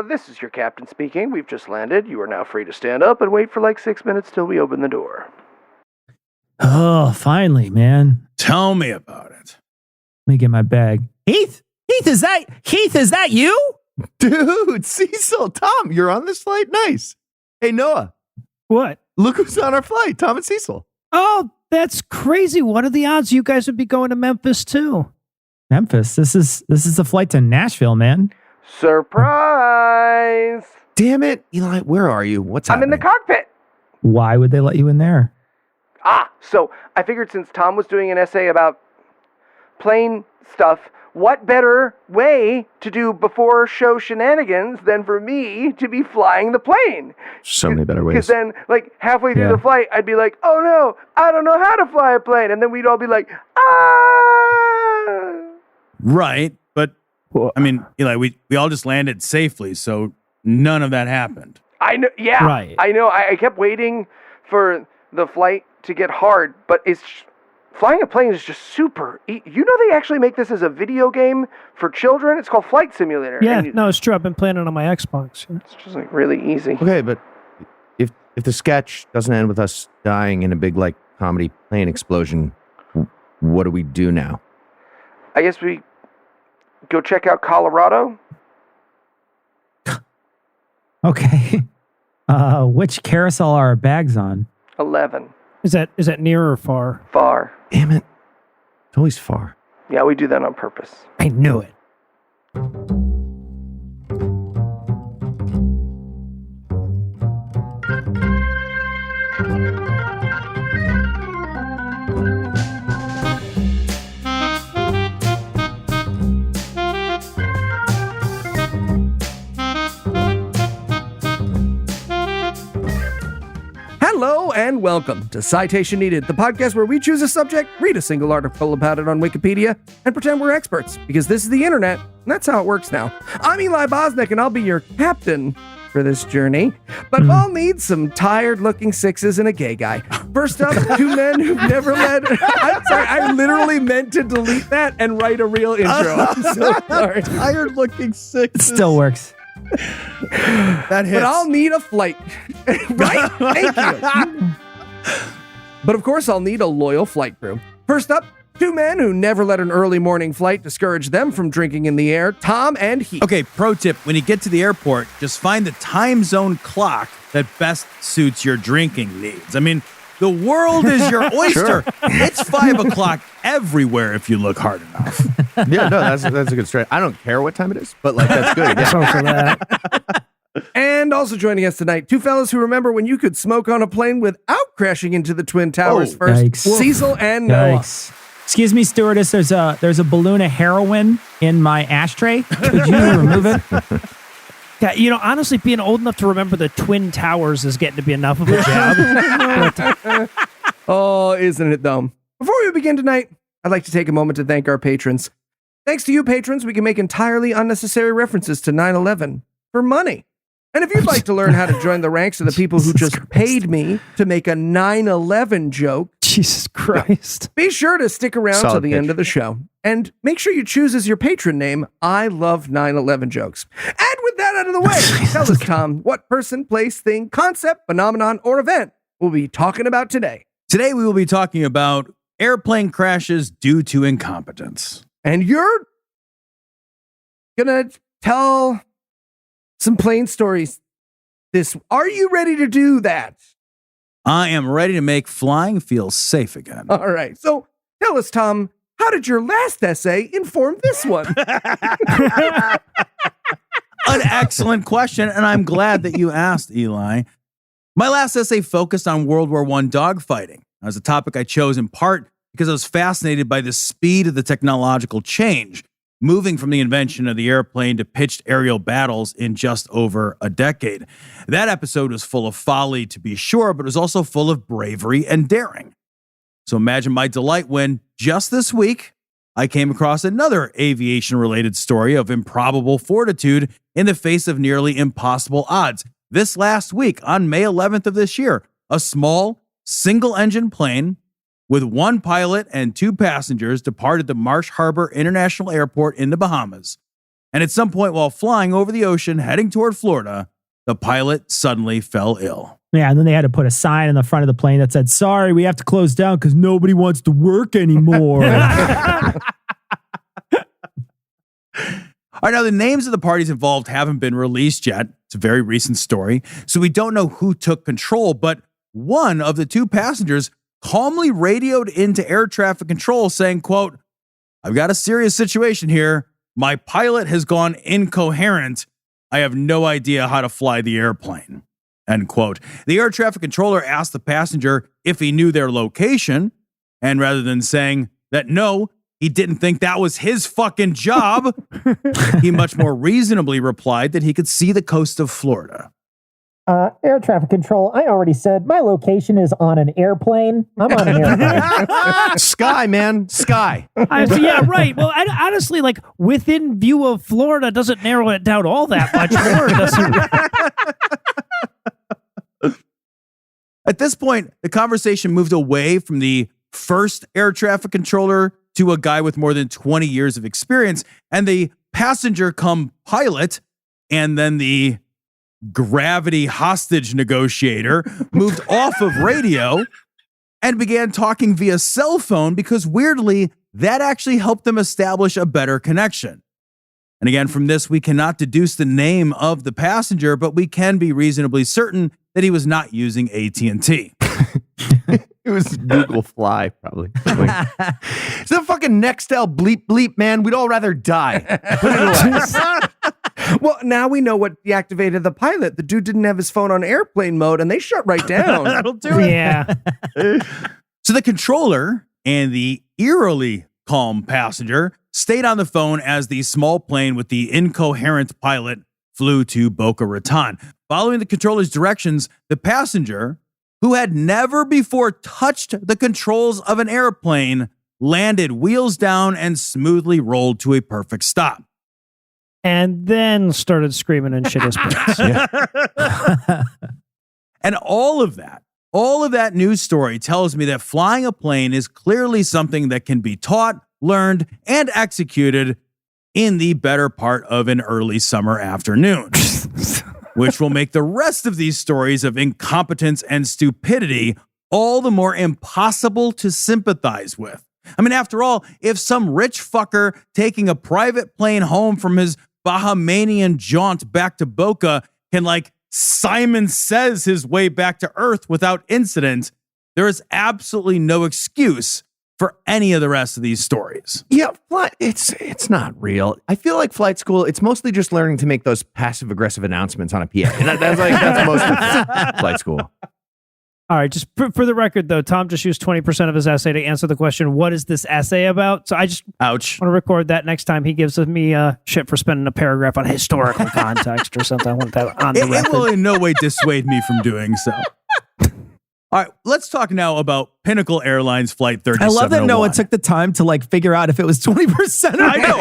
This is your captain speaking. We've just landed. You are now free to stand up and wait for like 6 minutes till we open the door. Oh, finally, man. Tell me about it. Let me get my bag. Heath, is that you? Dude, Cecil, Tom, you're on this flight? Nice. Hey, Noah, What? look who's on our flight, Tom and Cecil. Oh, that's crazy. What are the odds you guys would be going to Memphis too? Memphis. This is the flight to Nashville, man. Surprise! Damn it. Eli, where are you? What's I'm in happening? the cockpit. Why would they let you in there? So I figured since Tom was doing an essay about plane stuff, what better way to do before show shenanigans than for me to be flying the plane? So many better ways. Because then, like, halfway through Yeah. the flight, I'd be like, oh no, I don't know how to fly a plane. And then we'd all be like, ah! Right, but I mean, Eli, we all just landed safely, so none of that happened. I know, yeah. Right. I know, I kept waiting for the flight to get hard, but flying a plane is just super. You know they actually make this as a video game for children? It's called Flight Simulator. Yeah, and no, it's true. I've been playing it on my Xbox. Yeah. it's just like really easy. Okay, but if the sketch doesn't end with us dying in a big, like, comedy plane explosion, what do we do now? I guess we go check out Colorado. Okay. Which carousel are our bags on? 11. Is that near or far? Far. Damn it. It's always far. Yeah, we do that on purpose. I knew it. Hello and welcome to Citation Needed, the podcast where we choose a subject, read a single article about it on Wikipedia, and pretend we're experts, because this is the internet, and that's how it works now. I'm Eli Bosnick, and I'll be your captain for this journey, but I'll need some tired-looking sixes and a gay guy. First up, two men who've never led... I'm sorry, I literally meant to delete that and write a real intro. I'm so sorry. Tired looking sick. It still works. That hits. But I'll need a flight. Right? Thank you. But of course, I'll need a loyal flight crew. First up, two men who never let an early morning flight discourage them from drinking in the air, Tom and Heath. Okay, pro tip, when you get to the airport, just find the time zone clock that best suits your drinking needs. I mean, the world is your oyster. It's 5 o'clock everywhere if you look hard enough. Yeah, no, that's a good strategy. I don't care what time it is, but, like, that's good. Yeah. So for that. And also joining us tonight, two fellas who remember when you could smoke on a plane without crashing into the Twin Towers Oh, first, yikes. Cecil and Noah. Yikes. Excuse me, stewardess. There's a balloon of heroin in my ashtray. Could you remove it? Yeah, honestly, being old enough to remember the Twin Towers is getting to be enough of a job. Oh, isn't it though? Before we begin tonight, I'd like to take a moment to thank our patrons. Thanks to you patrons, we can make entirely unnecessary references to 9/11 for money. And if you'd like to learn how to join the ranks of the people who just paid me to make a 9/11 joke, Jesus Christ. be sure to stick around till Solid the pitch. end of the show. And make sure you choose as your patron name, I love 9/11 jokes. And with that out of the way, tell us, Tom, what person, place, thing, concept, phenomenon, or event we'll be talking about today. Today, we will be talking about airplane crashes due to incompetence. And you're gonna tell some plane stories. Are you ready to do that? I am ready to make flying feel safe again. All right. So tell us, Tom, how did your last essay inform this one? An excellent question, and I'm glad that you asked, Eli. My last essay focused on World War I dogfighting. That was a topic I chose in part because I was fascinated by the speed of the technological change, moving from the invention of the airplane to pitched aerial battles in just over a decade. That episode was full of folly, to be sure, but it was also full of bravery and daring. So imagine my delight when, just this week, I came across another aviation-related story of improbable fortitude in the face of nearly impossible odds. This last week, on May 11th of this year, a small, single-engine plane with one pilot and two passengers departed the Marsh Harbor International Airport in the Bahamas. And at some point while flying over the ocean heading toward Florida, the pilot suddenly fell ill. Yeah, and then they had to put a sign in the front of the plane that said, "Sorry, we have to close down because nobody wants to work anymore." All right, now the names of the parties involved haven't been released yet. It's a very recent story, so we don't know who took control, but one of the two passengers calmly radioed into air traffic control saying, quote, "I've got a serious situation here. My pilot has gone incoherent. I have no idea how to fly the airplane." End quote. The air traffic controller asked the passenger if he knew their location, and rather than saying that no, he didn't think that was his fucking job, he much more reasonably replied that he could see the coast of Florida. Air traffic control, I already said my location is on an airplane. I'm on an airplane. Sky, man. Sky. Yeah, right. Well, honestly, like within view of Florida doesn't narrow it down all that much more. Does it? At this point, the conversation moved away from the first air traffic controller to a guy with more than 20 years of experience, and the passenger cum pilot and then the gravity hostage negotiator moved off of radio and began talking via cell phone because weirdly, that actually helped them establish a better connection. And again, from this, we cannot deduce the name of the passenger, but we can be reasonably certain that he was not using AT&T. It was Google Fly, probably. It's the fucking Nextel bleep bleep, man. We'd all rather die. Put it away. Well, now we know what deactivated the pilot. The dude didn't have his phone on airplane mode, and they shut right down. That'll do it. Yeah. So the controller and the eerily calm passenger stayed on the phone as the small plane with the incoherent pilot flew to Boca Raton. Following the controller's directions, the passenger, who had never before touched the controls of an airplane, landed wheels down and smoothly rolled to a perfect stop. And then started screaming and shit his pants. And all of that news story tells me that flying a plane is clearly something that can be taught, learned, and executed in the better part of an early summer afternoon, which will make the rest of these stories of incompetence and stupidity all the more impossible to sympathize with. I mean, after all, if some rich fucker taking a private plane home from his Bahamanian jaunt back to Boca can, like, Simon Says his way back to Earth without incident, there is absolutely no excuse for any of the rest of these stories. Yeah, it's not real. I feel like flight school, it's mostly just learning to make those passive-aggressive announcements on a PA. And that's most of flight school. All right, just for the record, though, Tom just used 20% of his essay to answer the question, what is this essay about? So I just Ouch. want to record that next time he gives me shit for spending a paragraph on historical context or something. I want that on the It record. will in no way dissuade me from doing so. All right, let's talk now about Pinnacle Airlines Flight 3701. I love that no one took the time to like figure out if it was 20%. I know.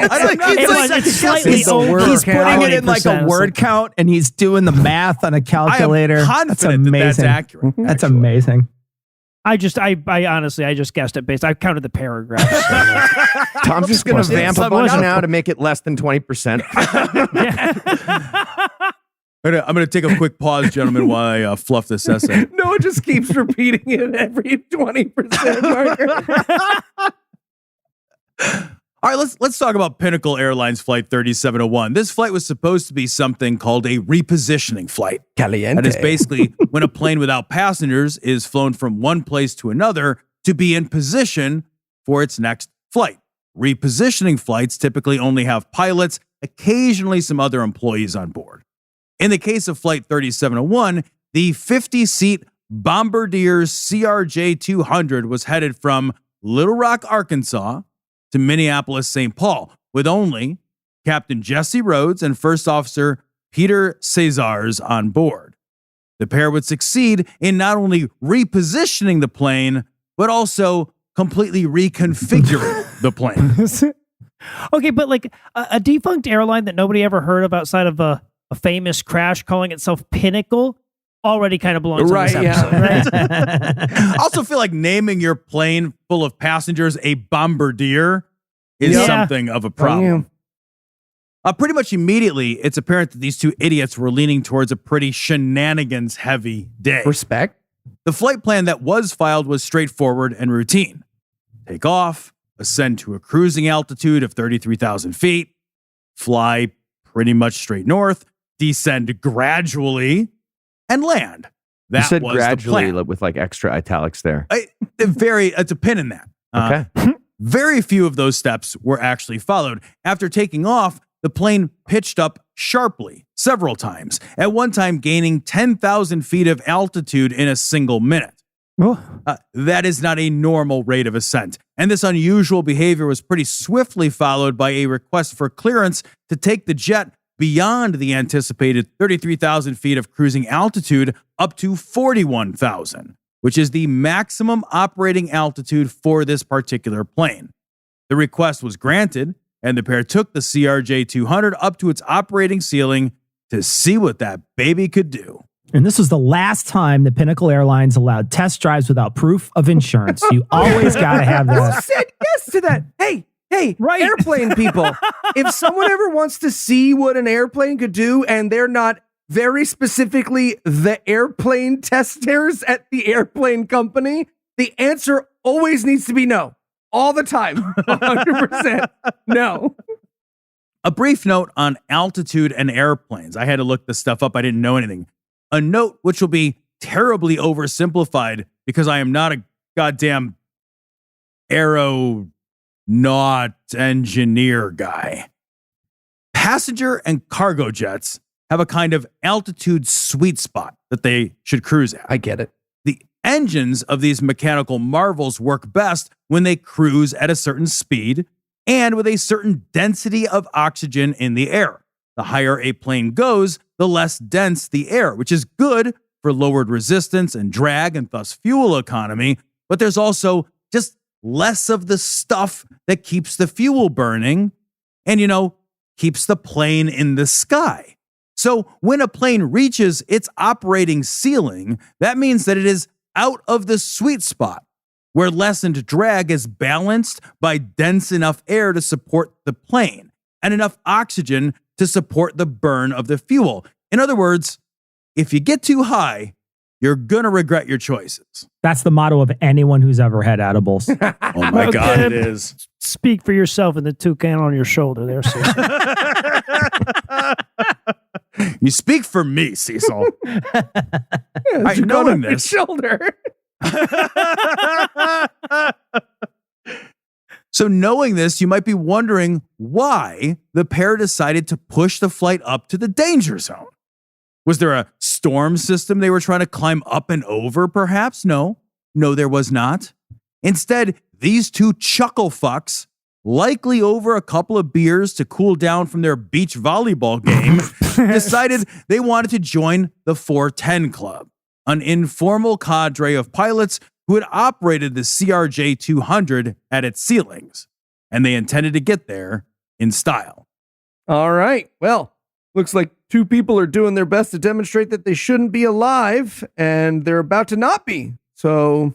It's slightly over. He's putting it in like a 20%. word count and he's doing the math on a calculator. I am confident that's accurate. That's actually. amazing. I honestly, I just guessed it based. I counted the paragraphs. So. Tom's just going to vamp a bunch wasn't- now to make it less than 20%. I'm going to take a quick pause, gentlemen, while I fluff this essay. Noah just keeps repeating it every 20% marker. All right, let's talk about Pinnacle Airlines Flight 3701. This flight was supposed to be something called a repositioning flight. Caliente. That is basically when a plane without passengers is flown from one place to another to be in position for its next flight. Repositioning flights typically only have pilots, occasionally some other employees on board. In the case of Flight 3701, the 50-seat Bombardier CRJ-200 was headed from Little Rock, Arkansas to Minneapolis, St. Paul, with only Captain Jesse Rhodes and First Officer Peter Cesars on board. The pair would succeed in not only repositioning the plane, but also completely reconfiguring the plane. Okay, but like a defunct airline that nobody ever heard of outside of a famous crash calling itself Pinnacle already kind of belongs Right, on this episode, right? I also feel like naming your plane full of passengers a Bombardier is Yeah. something of a problem. Pretty much immediately, it's apparent that these two idiots were leaning towards a pretty shenanigans-heavy day. Respect. The flight plan that was filed was straightforward and routine. Take off, ascend to a cruising altitude of 33,000 feet, fly pretty much straight north, descend gradually, and land. That You said was gradually the plan. with like extra italics there. It's a pin in that. Okay. Very few of those steps were actually followed. After taking off, the plane pitched up sharply several times, at one time gaining 10,000 feet of altitude in a single minute. That is not a normal rate of ascent. And this unusual behavior was pretty swiftly followed by a request for clearance to take the jet beyond the anticipated 33,000 feet of cruising altitude up to 41,000, which is the maximum operating altitude for this particular plane. The request was granted, and the pair took the CRJ-200 up to its operating ceiling to see what that baby could do. And this was the last time the Pinnacle Airlines allowed test drives without proof of insurance. You always got to have Who that. said yes to that? Hey, Right. airplane people. If someone ever wants to see what an airplane could do and they're not very specifically the airplane testers at the airplane company, the answer always needs to be no. All the time. 100% no. A brief note on altitude and airplanes. I had to look this stuff up. I didn't know anything. A note which will be terribly oversimplified because I am not a goddamn aeronaut engineer guy. Passenger and cargo jets have a kind of altitude sweet spot that they should cruise at. I get it. The engines of these mechanical marvels work best when they cruise at a certain speed and with a certain density of oxygen in the air. The higher a plane goes, the less dense the air, which is good for lowered resistance and drag and thus fuel economy. But there's also just less of the stuff that keeps the fuel burning and, keeps the plane in the sky. So when a plane reaches its operating ceiling, that means that it is out of the sweet spot where lessened drag is balanced by dense enough air to support the plane and enough oxygen to support the burn of the fuel. In other words, if you get too high, you're going to regret your choices. That's the motto of anyone who's ever had edibles. Oh my God, it is. Speak for yourself in the toucan on your shoulder there, Cecil. You speak for me, Cecil. Yeah, Knowing on your this, shoulder. So knowing this, you might be wondering why the pair decided to push the flight up to the danger zone. Was there a storm system they were trying to climb up and over, perhaps? No, there was not. Instead, these two chuckle fucks, likely over a couple of beers to cool down from their beach volleyball game, decided they wanted to join the 410 Club, an informal cadre of pilots who had operated the CRJ-200 at its ceilings, and they intended to get there in style. All right. Well, looks like two people are doing their best to demonstrate that they shouldn't be alive, and they're about to not be. So,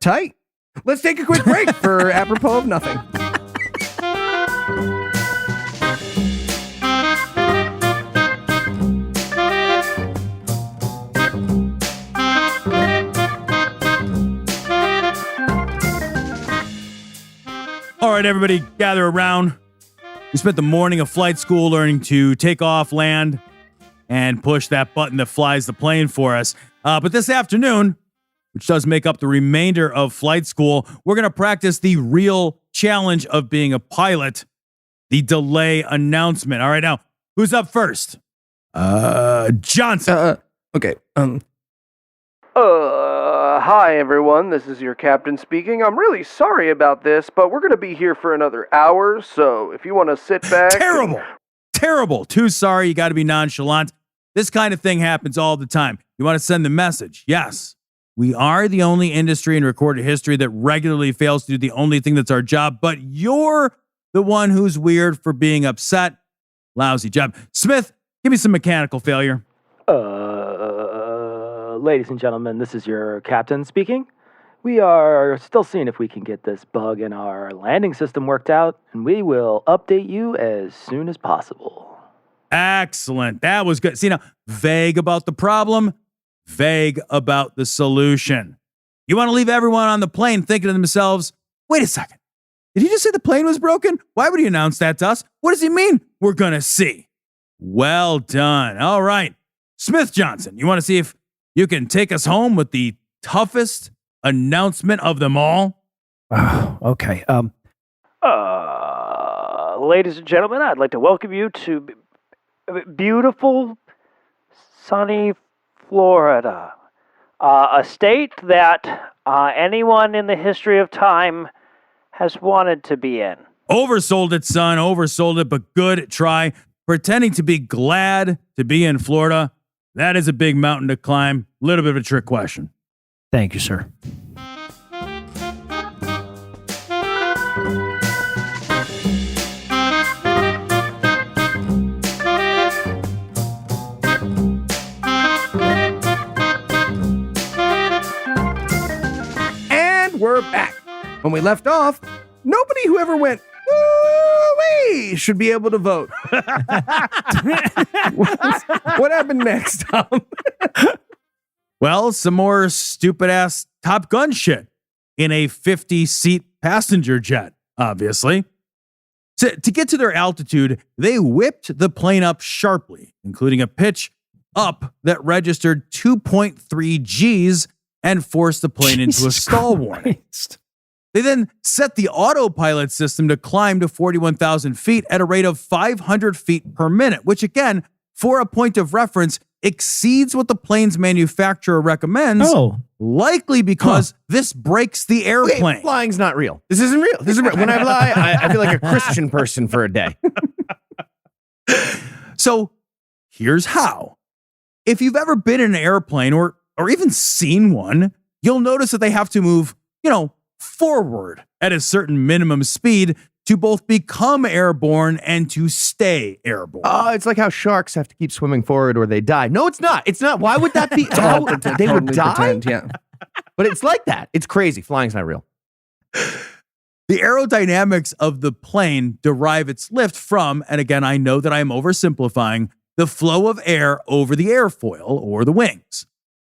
tight. Let's take a quick break for apropos of nothing. All right, everybody, gather around. We spent the morning of flight school learning to take off, land, and push that button that flies the plane for us. But this afternoon, which does make up the remainder of flight school, we're going to practice the real challenge of being a pilot, the delay announcement. All right, now, who's up first? Johnson. Okay. Hi everyone, this is your captain speaking. I'm really sorry about this, but we're going to be here for another hour, so if you want to sit back... Terrible. Too sorry, you got to be nonchalant. This kind of thing happens all the time. You want to send the message. Yes, we are the only industry in recorded history that regularly fails to do the only thing that's our job, but you're the one who's weird for being upset. Lousy job. Smith, give me some mechanical failure. Ladies and gentlemen, this is your captain speaking. We are still seeing if we can get this bug in our landing system worked out, and we will update you as soon as possible. Excellent. That was good. See, now, vague about the problem, vague about the solution. You want to leave everyone on the plane thinking to themselves, wait a second. Did he just say the plane was broken? Why would he announce that to us? What does he mean? We're going to see. Well done. All right. Smith Johnson, you want to see if you can take us home with the toughest announcement of them all? Okay. Ladies and gentlemen, I'd like to welcome you to beautiful, sunny Florida. A state that anyone in the history of time has wanted to be in. Oversold it, son. Oversold it, but good try. Pretending to be glad to be in Florida. That is a big mountain to climb. Little bit of a trick question. Thank you, sir. And we're back. When we left off, nobody who ever went, woo-wee, should be able to vote. What happened next, Tom? Well, some more stupid-ass Top Gun shit in a 50-seat passenger jet, obviously. So, to get to their altitude, they whipped the plane up sharply, including a pitch up that registered 2.3 Gs and forced the plane into a stall warning. They then set the autopilot system to climb to 41,000 feet at a rate of 500 feet per minute, which again, for a point of reference, exceeds what the plane's manufacturer recommends, likely because this breaks the airplane. Wait, flying's not real. This isn't real. This isn't real. When I fly, I feel like a Christian person for a day. So here's how. If you've ever been in an airplane or even seen one, you'll notice that they have to move, forward at a certain minimum speed to both become airborne and to stay airborne. Oh, it's like how sharks have to keep swimming forward or they die. No, it's not. It's not. Why would that be? How, they would die? Pretend, yeah. But it's like that. It's crazy. Flying's not real. The aerodynamics of the plane derive its lift from, and again, I know that I'm oversimplifying, the flow of air over the airfoil or the wings.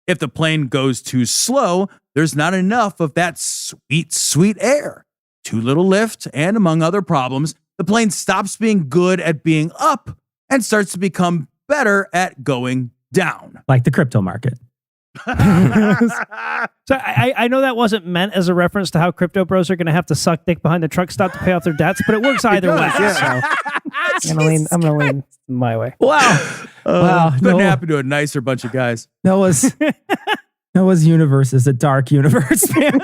If the plane goes too slow, there's not enough of that sweet, sweet air. Too little lift, and among other problems, the plane stops being good at being up and starts to become better at going down. Like the crypto market. So I know that wasn't meant as a reference to how crypto bros are going to have to suck dick behind the truck stop to pay off their debts, but it works either way. So I'm going to lean my way. Wow. Wow. Couldn't happen to a nicer bunch of guys. Noah's universe is a dark universe, man.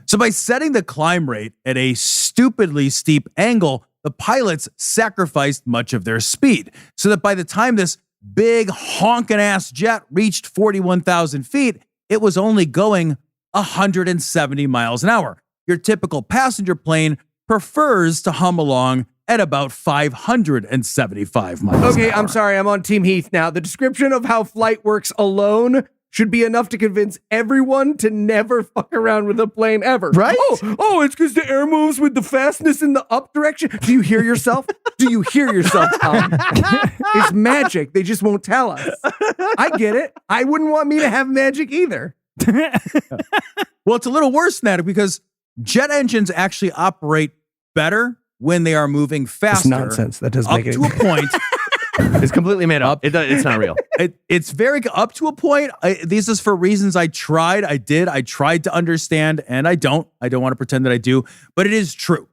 So by setting the climb rate at a stupidly steep angle, the pilots sacrificed much of their speed so that by the time this big honking ass jet reached 41,000 feet, it was only going 170 miles an hour. Your typical passenger plane prefers to hum along at about 575 miles an Okay, hour. I'm sorry. I'm on Team Heath now. The description of how flight works alone should be enough to convince everyone to never fuck around with a plane ever. Right? Oh, it's because the air moves with the fastness in the up direction. Do you hear yourself? Do you hear yourself, Tom? It's magic. They just won't tell us. I get it. I wouldn't want me to have magic either. Well, it's a little worse than that because jet engines actually operate better when they are moving faster. That's nonsense. That doesn't up make it. to a point. It's completely made up. It's not real. It's very up to a point. This is for reasons I tried. I tried to understand, and I don't want to pretend that I do, but it is true.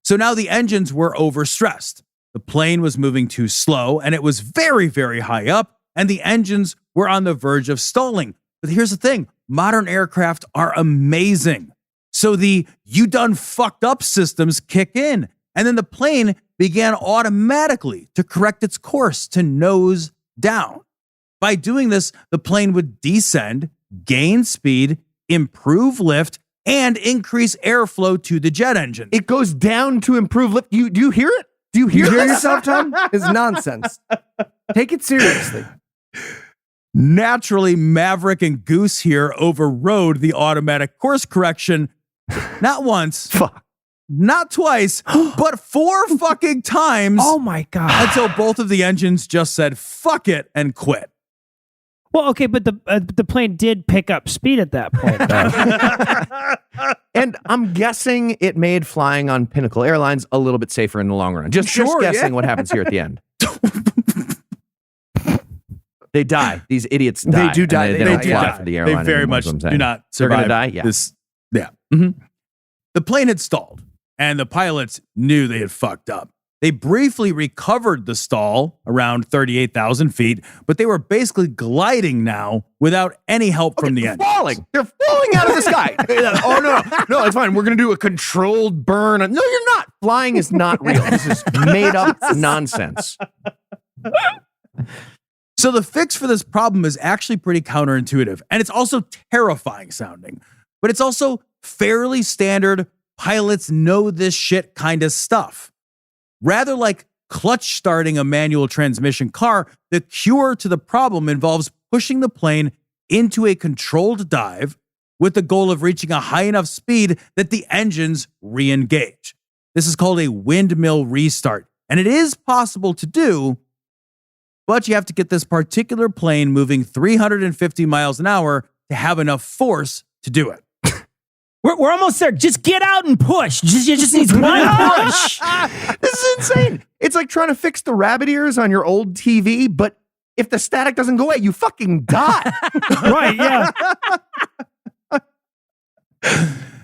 So now the engines were overstressed. The plane was moving too slow, and it was very, very high up, and the engines were on the verge of stalling. But here's the thing. Modern aircraft are amazing. So the you done fucked up systems kick in, and then the plane began automatically to correct its course to nose down. By doing this, the plane would descend, gain speed, improve lift, and increase airflow to the jet engine. It goes down to improve lift. Do you hear it? Do you hear You hear this? yourself, Tom? It's nonsense. Take it seriously. Naturally, Maverick and Goose here overrode the automatic course correction not once, Fuck. not twice, but 4 fucking times Oh my god. until both of the engines just said fuck it and quit. Well, okay, but the plane did pick up speed at that point, though. And I'm guessing it made flying on Pinnacle Airlines a little bit safer in the long run. Just Sure, guessing yeah. what happens here at the end. They die. These idiots die. They do die. And They don't do fly die. for the airline. They very anymore, much is what I'm do saying. not They're survive gonna die? Yeah. this. Yeah. Mhm. The plane had stalled, and the pilots knew they had fucked up. They briefly recovered the stall around 38,000 feet, but they were basically gliding now without any help from the They're engines. falling. They're falling out of the sky. Oh, no, it's fine. We're going to do a controlled burn. No, you're not. Flying is not real. This is made up nonsense. So the fix for this problem is actually pretty counterintuitive, and it's also terrifying sounding, but it's also fairly standard. Pilots know this shit kind of stuff. Rather like clutch starting a manual transmission car, the cure to the problem involves pushing the plane into a controlled dive with the goal of reaching a high enough speed that the engines re-engage. This is called a windmill restart, and it is possible to do, but you have to get this particular plane moving 350 miles an hour to have enough force to do it. We're almost there. Just get out and push. You just need one push. This is insane. It's like trying to fix the rabbit ears on your old TV, but if the static doesn't go away, you fucking die. Right, yeah.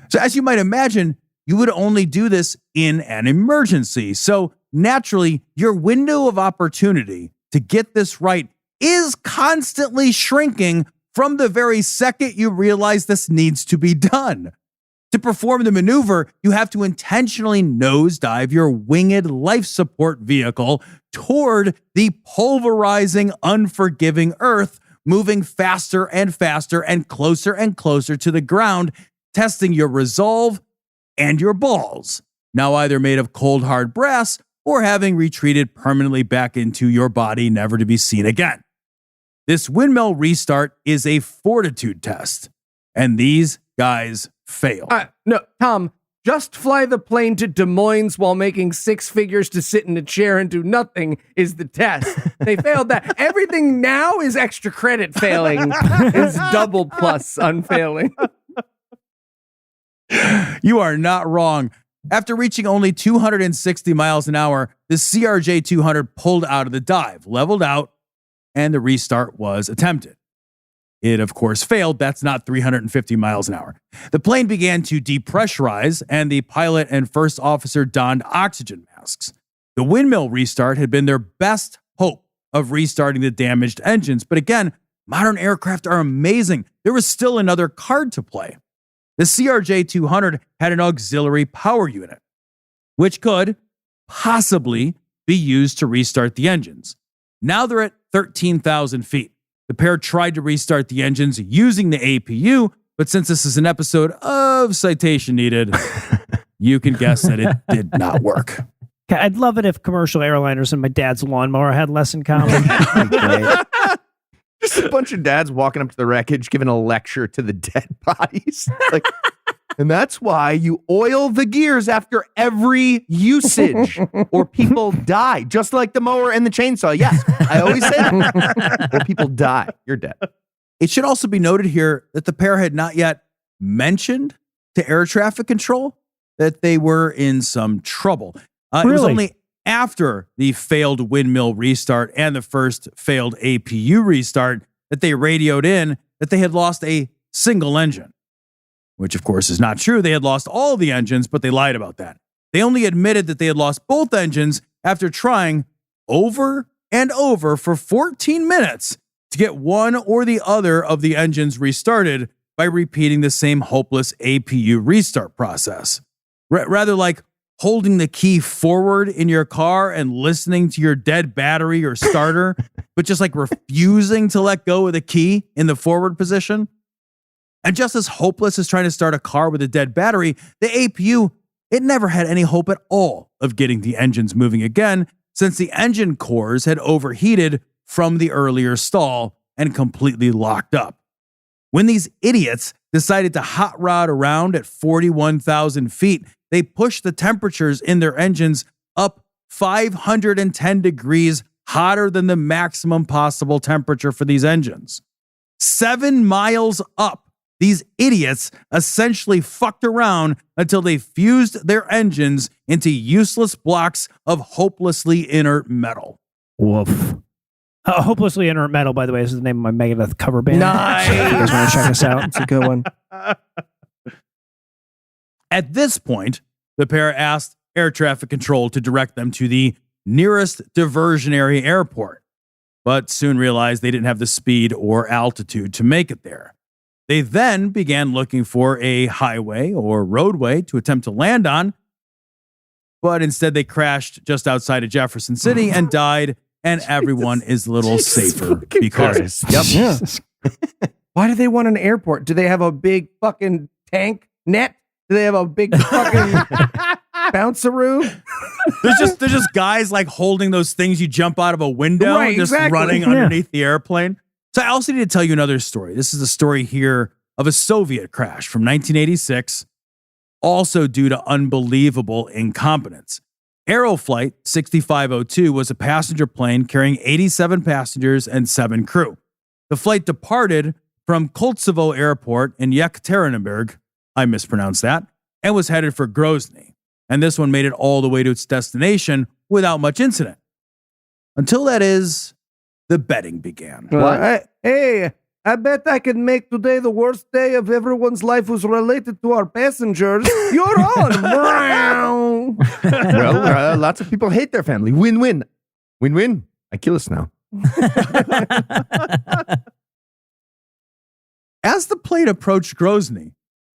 So as you might imagine, you would only do this in an emergency. So naturally, your window of opportunity to get this right is constantly shrinking from the very second you realize this needs to be done. To perform the maneuver, you have to intentionally nosedive your winged life support vehicle toward the pulverizing, unforgiving Earth, moving faster and faster and closer to the ground, testing your resolve and your balls, now either made of cold, hard brass or having retreated permanently back into your body, never to be seen again. This windmill restart is a fortitude test, and these guys failed. No, Tom, just fly the plane to Des Moines while making 6 figures to sit in a chair and do nothing is the test. They failed that. Everything now is extra credit failing. It's double plus unfailing. You are not wrong. After reaching only 260 miles an hour, the CRJ 200 pulled out of the dive, leveled out, and the restart was attempted. It, of course, failed. That's not 350 miles an hour. The plane began to depressurize, and the pilot and first officer donned oxygen masks. The windmill restart had been their best hope of restarting the damaged engines. But again, modern aircraft are amazing. There was still another card to play. The CRJ 200 had an auxiliary power unit, which could possibly be used to restart the engines. Now they're at 13,000 feet. The pair tried to restart the engines using the APU, but since this is an episode of Citation Needed, you can guess that it did not work. Okay, I'd love it if commercial airliners and my dad's lawnmower had less in common. Just a bunch of dads walking up to the wreckage, giving a lecture to the dead bodies. Like, and that's why you oil the gears after every usage, or people die, just like the mower and the chainsaw. Yes, I always say that. Or people die. You're dead. It should also be noted here that the pair had not yet mentioned to air traffic control that they were in some trouble. It was Really? only after the failed windmill restart and the first failed APU restart that they radioed in that they had lost a single engine, which of course is not true. They had lost all the engines, but they lied about that. They only admitted that they had lost both engines after trying over and over for 14 minutes to get one or the other of the engines restarted by repeating the same hopeless APU restart process. Rather like holding the key forward in your car and listening to your dead battery or starter, but just like refusing to let go of the key in the forward position. And just as hopeless as trying to start a car with a dead battery, the APU, it never had any hope at all of getting the engines moving again, since the engine cores had overheated from the earlier stall and completely locked up. When these idiots decided to hot rod around at 41,000 feet, they pushed the temperatures in their engines up 510 degrees hotter than the maximum possible temperature for these engines. 7 miles up, these idiots essentially fucked around until they fused their engines into useless blocks of hopelessly inert metal. Woof. Hopelessly Inert Metal, by the way, is the name of my Megadeth cover band. Nice. So if you guys want to check us out. It's a good one. At this point, the pair asked air traffic control to direct them to the nearest diversionary airport, but soon realized they didn't have the speed or altitude to make it there. They then began looking for a highway or roadway to attempt to land on, but instead they crashed just outside of Jefferson City and died, and everyone is a little safer because of it. Yep. Why do they want an airport? Do they have a big fucking tank net? Do they have a big fucking bounceroo? There's just guys like holding those things you jump out of a window, Right, just exactly. running Yeah. underneath the airplane. So I also need to tell you another story. This is a story here of a Soviet crash from 1986, also due to unbelievable incompetence. Aeroflight 6502 was a passenger plane carrying 87 passengers and 7 crew. The flight departed from Koltsovo Airport in Yekaterinburg, I mispronounced that, and was headed for Grozny. And this one made it all the way to its destination without much incident. Until that is, the betting began. Hey, I bet I can make today the worst day of everyone's life who's related to our passengers. You're on. Meow. Well, lots of people hate their family. Win-win. Win-win. I kill us now. As the plane approached Grozny,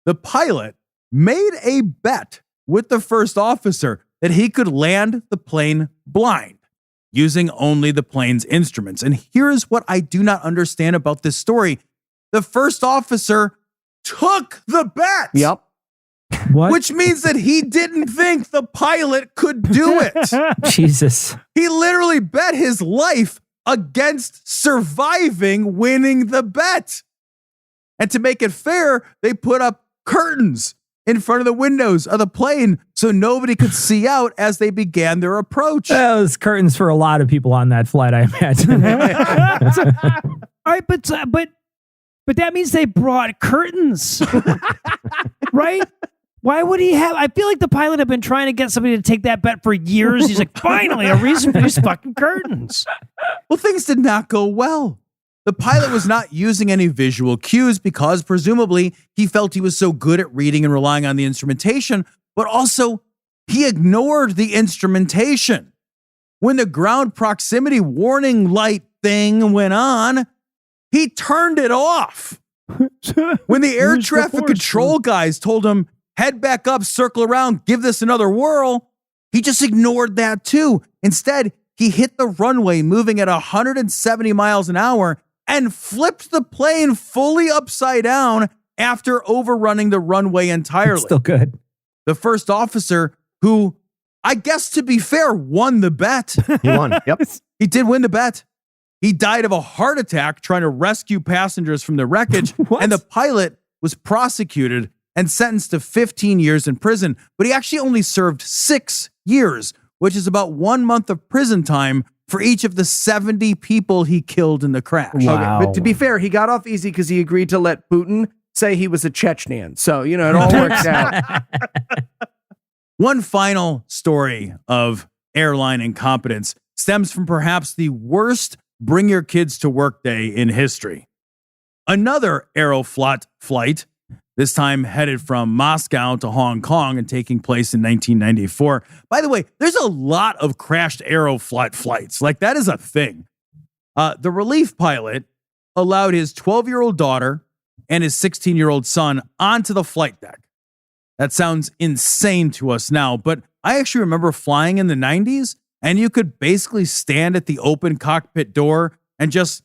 the pilot made a bet with the first officer that he could land the plane blind, using only the plane's instruments. And here's what I do not understand about this story. The first officer took the bet. Yep. What? Which means that he didn't think the pilot could do it. Jesus. He literally bet his life against surviving winning the bet. And to make it fair, they put up curtains in front of the windows of the plane so nobody could see out as they began their approach. Those curtains for a lot of people on that flight, I imagine. All right, but that means they brought curtains, right? Why would he have? I feel like the pilot had been trying to get somebody to take that bet for years. He's like, finally, a reason for these fucking curtains. Well, things did not go well. The pilot was not using any visual cues because presumably he felt he was so good at reading and relying on the instrumentation, but also he ignored the instrumentation. When the ground proximity warning light thing went on, he turned it off. When the air Use the traffic force. control guys told him, head back up, circle around, give this another whirl, he just ignored that too. Instead, he hit the runway moving at 170 miles an hour and flipped the plane fully upside down after overrunning the runway entirely. Still good. The first officer, who, I guess to be fair, won the bet. He won. Yep. He did win the bet. He died of a heart attack trying to rescue passengers from the wreckage, What? and the pilot was prosecuted and sentenced to 15 years in prison. But he actually only served 6 years, which is about 1 month of prison time for each of the 70 people he killed in the crash. Wow. But to be fair, he got off easy because he agreed to let Putin say he was a Chechenian. So, it all works out. One final story of airline incompetence stems from perhaps the worst bring your kids to work day in history. Another Aeroflot flight, this time headed from Moscow to Hong Kong and taking place in 1994. By the way, there's a lot of crashed Aeroflot flights. Like, that is a thing. The relief pilot allowed his 12-year-old daughter and his 16-year-old son onto the flight deck. That sounds insane to us now, but I actually remember flying in the 90s, and you could basically stand at the open cockpit door and just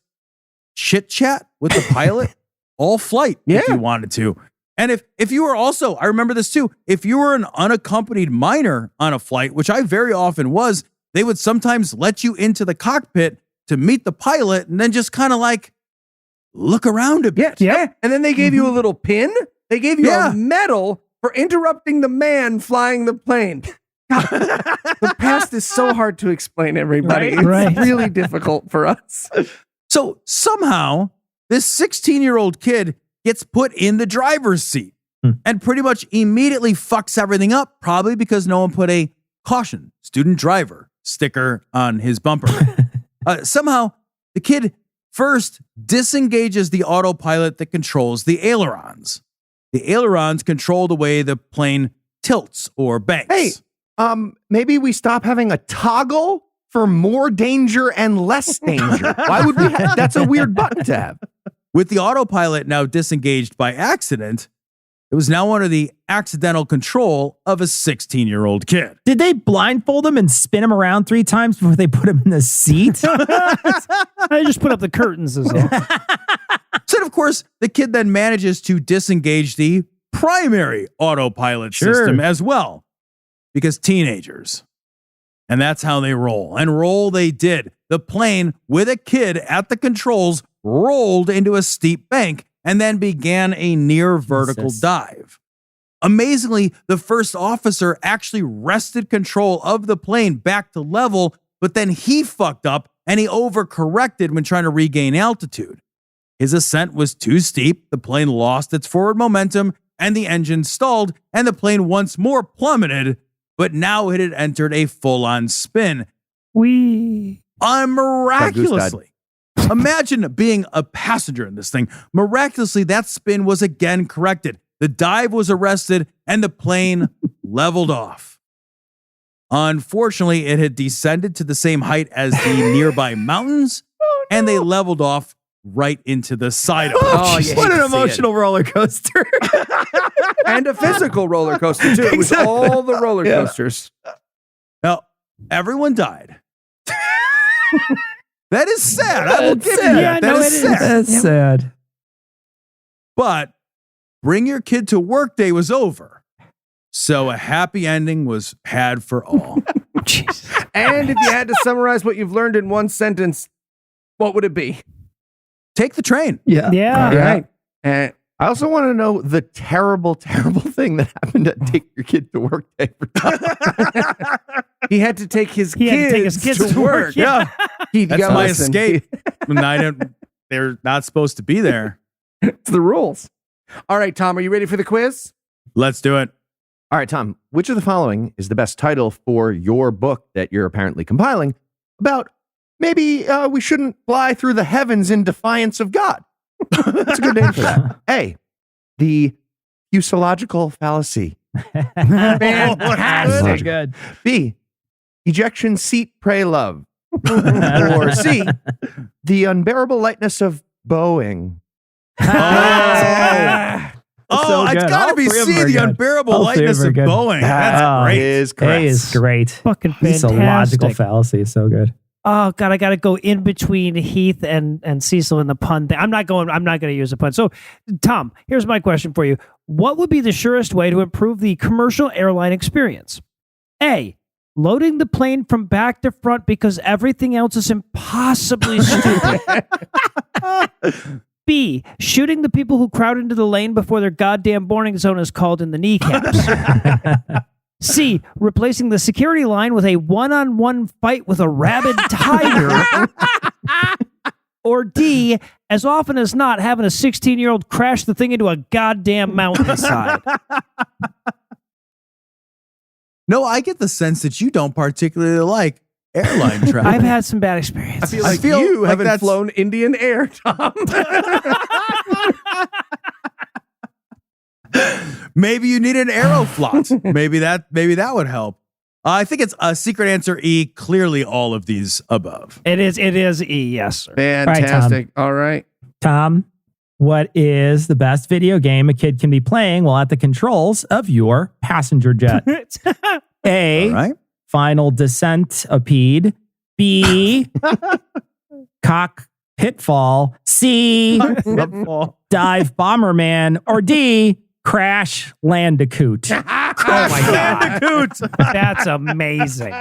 chit-chat with the pilot all flight if you wanted to. And if you were also, I remember this too, if you were an unaccompanied minor on a flight, which I very often was, they would sometimes let you into the cockpit to meet the pilot and then just kind of like look around a bit. Yeah. And then they gave you a little pin. They gave you Yeah. a medal for interrupting the man flying the plane. God, the past is so hard to explain, everybody. Right. It's really difficult for us. So somehow, this 16-year-old kid gets put in the driver's seat and pretty much immediately fucks everything up, probably because no one put a caution student driver sticker on his bumper. Somehow, the kid first disengages the autopilot that controls the ailerons. The ailerons control the way the plane tilts or banks. Hey, maybe we stop having a toggle for more danger and less danger. Why would we have? That's a weird button to have. With the autopilot now disengaged by accident, it was now under the accidental control of a 16-year-old kid. Did they blindfold him and spin him around 3 times before they put him in the seat? I just put up the curtains as well. So, of course, the kid then manages to disengage the primary autopilot Sure. system as well, because teenagers. And that's how they roll. And roll they did. The plane, with a kid at the controls, rolled into a steep bank and then began a near vertical Jesus. dive. Amazingly, the first officer actually wrested control of the plane back to level, but then he fucked up and he overcorrected when trying to regain altitude. His ascent was too steep, the plane lost its forward momentum, and the engine stalled, and the plane once more plummeted, but now it had entered a full-on spin. Miraculously. Imagine being a passenger in this thing. Miraculously, that spin was again corrected. The dive was arrested, and the plane leveled off. Unfortunately, it had descended to the same height as the nearby mountains, and they leveled off right into the side of it. Oh, you hate What an to see emotional roller coaster. And a physical roller coaster, too. It was all the roller coasters. Now, everyone died. That is sad. I will That's give you sad. that. Yeah, That no, is it is. sad. That's sad. But bring your kid to work day was over. So a happy ending was had for all. And if you had to summarize what you've learned in one sentence, what would it be? Take the train. Yeah. Yeah. All right. And I also want to know the terrible, terrible thing that happened to take your kid to work day for Tom. he had to take his He had to take his kids to work. Yeah. Keith, you That's gotta my listen. escape. And I didn't, they're not supposed to be there. It's the rules. All right, Tom, are you ready for the quiz? Let's do it. All right, Tom, which of the following is the best title for your book that you're apparently compiling about maybe we shouldn't fly through the heavens in defiance of God? That's a good name for that. A, the fuselological fallacy. Fantastic. So good. B, ejection seat, pray love. Or C, the unbearable lightness of Boeing. Oh, So it's good. got to All be three of C, them are the good. unbearable All three of lightness them are of good. Boeing. That's That great. Is A correct. is great. Fucking It's a logical fantastic. fallacy. So good. Oh God, I got to go in between Heath and Cecil in the pun thing. I'm not going to use a pun. So, Tom, here's my question for you: what would be the surest way to improve the commercial airline experience? A, loading the plane from back to front because everything else is impossibly stupid. B, shooting the people who crowd into the lane before their goddamn boarding zone is called in the kneecaps. C, replacing the security line with a one-on-one fight with a rabid tiger. Or D, as often as not, having a 16-year-old crash the thing into a goddamn mountainside. No, I get the sense that you don't particularly like airline travel. I've had some bad experiences. I feel like feel you like haven't that's- flown Indian Air, Tom. Maybe you need an Aeroflot. maybe that would help. I think it's a secret answer E. Clearly, all of these above. It is E, yes, sir. Fantastic. All right. Tom, what is the best video game a kid can be playing while at the controls of your passenger jet? A, All right. Final Descent Apede. B, Cock Pitfall. C, Dive Bomberman. Or D, Crash Landicoot. Oh my God. That's amazing.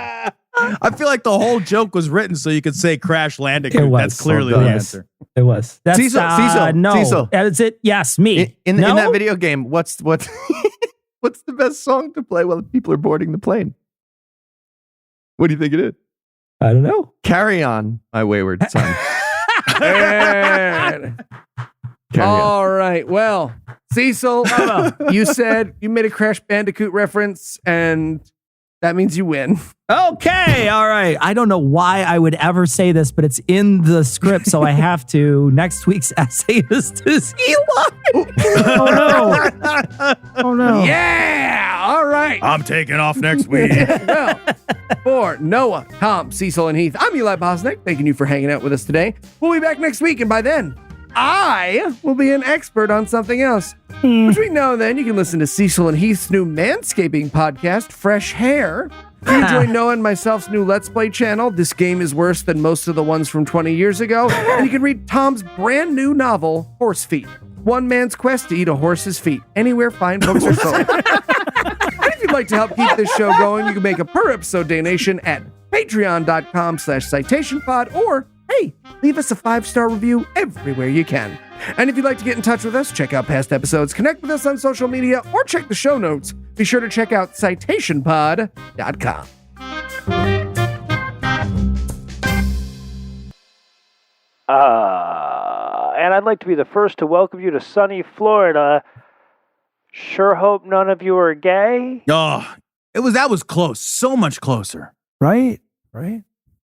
I feel like the whole joke was written so you could say Crash Landicoot. It was. That's clearly It the was. answer. It was. That's Cecil, no. Cecil. That's it. Yes, me. In No? that video game, what's what's the best song to play while people are boarding the plane? What do you think it is? I don't know. Carry On, My Wayward Son. And- Carry On. all right. Well, Cecil, you said you made a Crash Bandicoot reference, and that means you win. Okay, all right. I don't know why I would ever say this, but it's in the script, so I have to. Next week's essayist is Eli. Oh no! Oh no! Yeah. All right. I'm taking off next week. Well, for Noah, Tom, Cecil, and Heath, I'm Eli Bosnick. Thanking you for hanging out with us today. We'll be back next week, and by then, I will be an expert on something else. Between now and then, you can listen to Cecil and Heath's new manscaping podcast, Fresh Hair. You can join Noah and myself's new Let's Play channel, This Game is Worse Than Most of the Ones from 20 Years Ago. And you can read Tom's brand new novel, Horse Feet. One man's quest to eat a horse's feet. Anywhere fine books are sold. And if you'd like to help keep this show going, you can make a per episode donation at patreon.com/citationpod, or hey, leave us a 5-star review everywhere you can. And if you'd like to get in touch with us, check out past episodes, connect with us on social media, or check the show notes, be sure to check out citationpod.com. And I'd like to be the first to welcome you to sunny Florida. Sure hope none of you are gay. Oh, that was close. So much closer. Right? Right?